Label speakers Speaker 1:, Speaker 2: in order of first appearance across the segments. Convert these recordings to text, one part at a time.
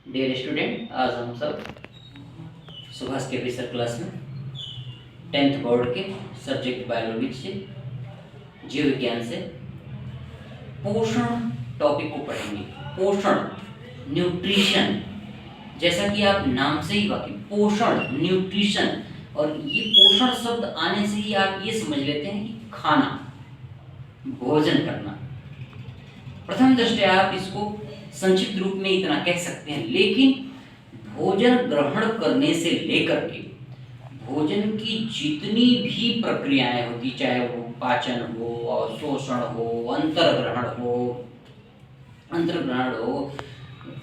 Speaker 1: Dear student, आज हम सब सुभाष के सर क्लास में 10th बोर्ड के सब्जेक्ट बायोलॉजी से जीव विज्ञान से पोषण टॉपिक को पढ़ेंगे। पोषण, न्यूट्रिशन, जैसा कि आप नाम से ही वाकिफ, पोषण, न्यूट्रिशन, और ये पोषण शब्द आने से ही आप ये समझ लेते हैं कि खाना, भोजन करना। प्रथम दृष्टया आप इसको संक्षिप्त रूप में इतना कह सकते हैं, लेकिन भोजन ग्रहण करने से लेकर के भोजन की जितनी भी प्रक्रियाएं होती, चाहे वो पाचन हो, अवशोषण हो, अंतर्ग्रहण हो,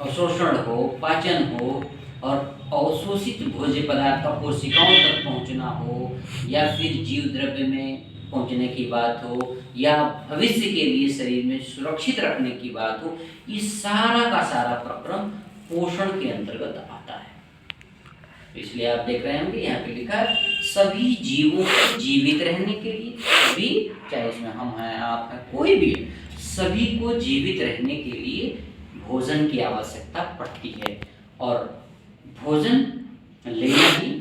Speaker 1: अवशोषण हो, पाचन हो, और अवशोषित भोज्य पदार्थ का कोशिकाओं तक पहुंचना हो, या फिर जीव द्रव्य में पहुंचने की बात हो, या भविष्य के लिए शरीर में सुरक्षित रखने की बात हो, ये सारा का सारा प्रक्रम पोषण के अंतर्गत आता है। तो इसलिए आप देख रहे होंगे यहाँ पे लिखा है सभी जीवों को जीवित रहने के लिए, सभी, चाहे इसमें हम हैं, आप हैं, कोई भी है, सभी को जीवित रहने के लिए भोजन की आवश्यकता पड़ती है, और भोजन लेना ही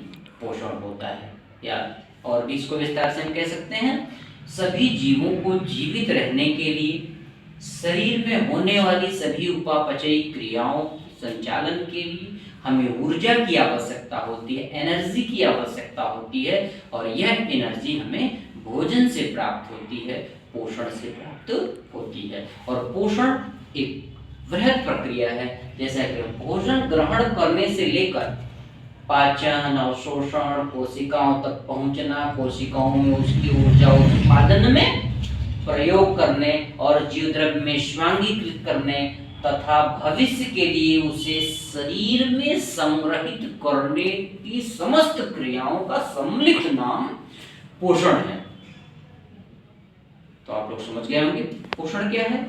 Speaker 1: पोषण होता है। या और भी इसको विस्तार से हम कह सकते हैं, सभी जीवों को जीवित रहने के लिए शरीर में होने वाली सभी उपापचयी क्रियाओं संचालन के लिए हमें ऊर्जा की आवश्यकता होती है, एनर्जी की आवश्यकता होती है, और यह एनर्जी हमें भोजन से प्राप्त होती है, पोषण से प्राप्त होती है। और पोषण एक वृहद प्रक्रिया है, जैसा कि भोजन ग्रहण करने से लेकर पाचन, अवशोषण, कोशिकाओं तक पहुंचना, कोशिकाओं में उसकी ऊर्जा उत्पादन में प्रयोग करने और जीव द्रव्य में स्वांगीकृत करने तथा भविष्य के लिए उसे शरीर में संग्रहित करने की समस्त क्रियाओं का सम्मिलित नाम पोषण है। तो आप लोग समझ गए होंगे पोषण क्या है।